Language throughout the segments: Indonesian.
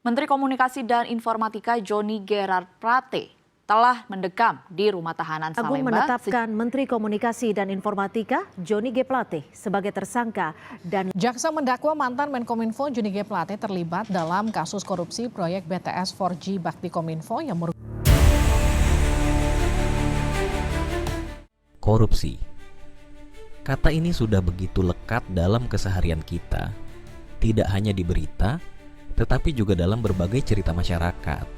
Menteri Komunikasi dan Informatika Johnny Gerard Plate telah mendekam di rumah tahanan Salemba. Agung menetapkan Menteri Komunikasi dan Informatika Johnny G. Plate sebagai tersangka dan jaksa mendakwa mantan Menkominfo Johnny G. Plate terlibat dalam kasus korupsi proyek BTS 4G Bakti Kominfo yang korupsi. Kata ini sudah begitu lekat dalam keseharian kita, tidak hanya di berita, tetapi juga dalam berbagai cerita masyarakat.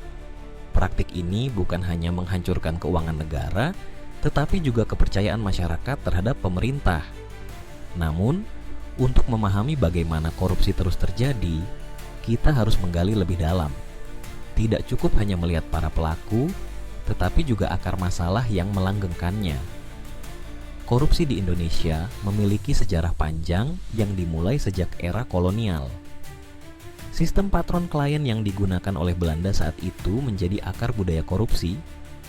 Praktik ini bukan hanya menghancurkan keuangan negara, tetapi juga kepercayaan masyarakat terhadap pemerintah. Namun, untuk memahami bagaimana korupsi terus terjadi, kita harus menggali lebih dalam. Tidak cukup hanya melihat para pelaku, tetapi juga akar masalah yang melanggengkannya. Korupsi di Indonesia memiliki sejarah panjang yang dimulai sejak era kolonial. Sistem patron klien yang digunakan oleh Belanda saat itu menjadi akar budaya korupsi,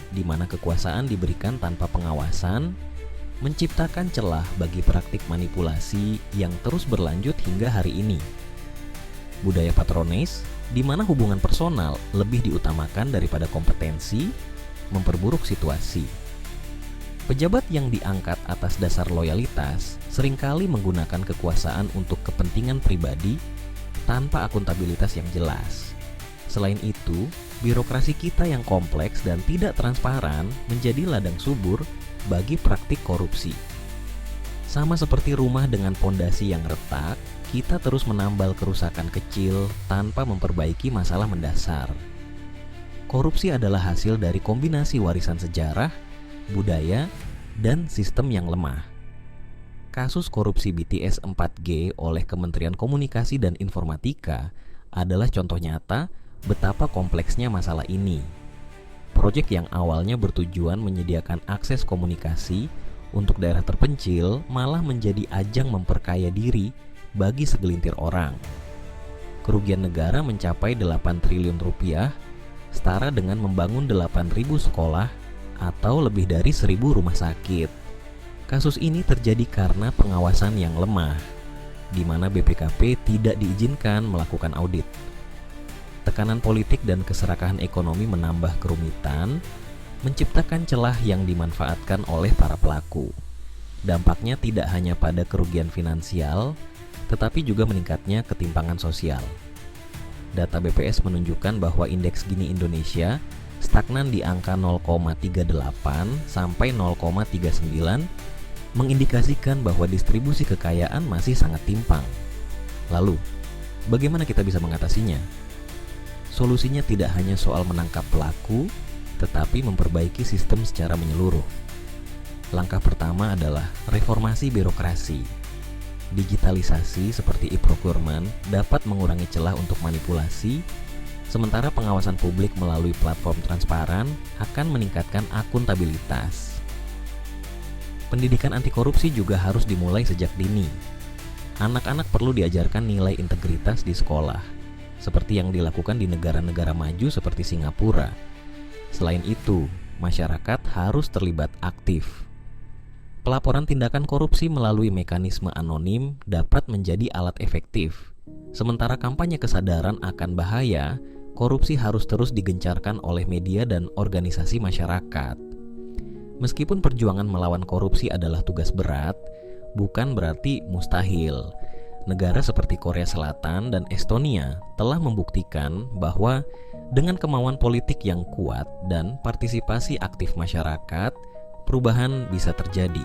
di mana kekuasaan diberikan tanpa pengawasan, menciptakan celah bagi praktik manipulasi yang terus berlanjut hingga hari ini. Budaya patronis, di mana hubungan personal lebih diutamakan daripada kompetensi, memperburuk situasi. Pejabat yang diangkat atas dasar loyalitas seringkali menggunakan kekuasaan untuk kepentingan pribadi tanpa akuntabilitas yang jelas. Selain itu, birokrasi kita yang kompleks dan tidak transparan menjadi ladang subur bagi praktik korupsi. Sama seperti rumah dengan pondasi yang retak, kita terus menambal kerusakan kecil tanpa memperbaiki masalah mendasar. Korupsi adalah hasil dari kombinasi warisan sejarah, budaya, dan sistem yang lemah. Kasus korupsi BTS 4G oleh Kementerian Komunikasi dan Informatika adalah contoh nyata betapa kompleksnya masalah ini. Proyek yang awalnya bertujuan menyediakan akses komunikasi untuk daerah terpencil malah menjadi ajang memperkaya diri bagi segelintir orang. Kerugian negara mencapai 8 triliun rupiah, setara dengan membangun 8.000 sekolah atau lebih dari 1.000 rumah sakit. Kasus ini terjadi karena pengawasan yang lemah, di mana BPKP tidak diizinkan melakukan audit. Tekanan politik dan keserakahan ekonomi menambah kerumitan, menciptakan celah yang dimanfaatkan oleh para pelaku. Dampaknya tidak hanya pada kerugian finansial, tetapi juga meningkatnya ketimpangan sosial. Data BPS menunjukkan bahwa indeks Gini Indonesia stagnan di angka 0,38 sampai 0,39, mengindikasikan bahwa distribusi kekayaan masih sangat timpang. Lalu, bagaimana kita bisa mengatasinya? Solusinya tidak hanya soal menangkap pelaku, tetapi memperbaiki sistem secara menyeluruh. Langkah pertama adalah reformasi birokrasi. Digitalisasi seperti e-procurement dapat mengurangi celah untuk manipulasi, sementara pengawasan publik melalui platform transparan akan meningkatkan akuntabilitas. Pendidikan anti korupsi juga harus dimulai sejak dini. Anak-anak perlu diajarkan nilai integritas di sekolah, seperti yang dilakukan di negara-negara maju seperti Singapura. Selain itu, masyarakat harus terlibat aktif. Pelaporan tindakan korupsi melalui mekanisme anonim dapat menjadi alat efektif. Sementara kampanye kesadaran akan bahaya, korupsi harus terus digencarkan oleh media dan organisasi masyarakat. Meskipun perjuangan melawan korupsi adalah tugas berat, bukan berarti mustahil. Negara seperti Korea Selatan dan Estonia telah membuktikan bahwa dengan kemauan politik yang kuat dan partisipasi aktif masyarakat, perubahan bisa terjadi.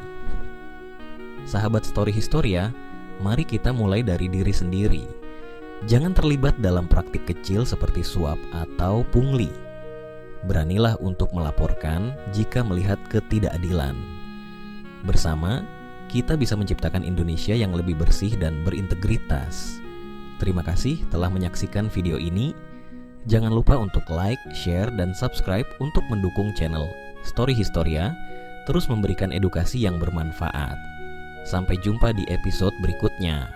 Sahabat Story Historia, mari kita mulai dari diri sendiri. Jangan terlibat dalam praktik kecil seperti suap atau pungli. Beranilah untuk melaporkan jika melihat ketidakadilan. Bersama, kita bisa menciptakan Indonesia yang lebih bersih dan berintegritas. Terima kasih telah menyaksikan video ini. Jangan lupa untuk like, share, dan subscribe untuk mendukung channel Story Historia, terus memberikan edukasi yang bermanfaat. Sampai jumpa di episode berikutnya.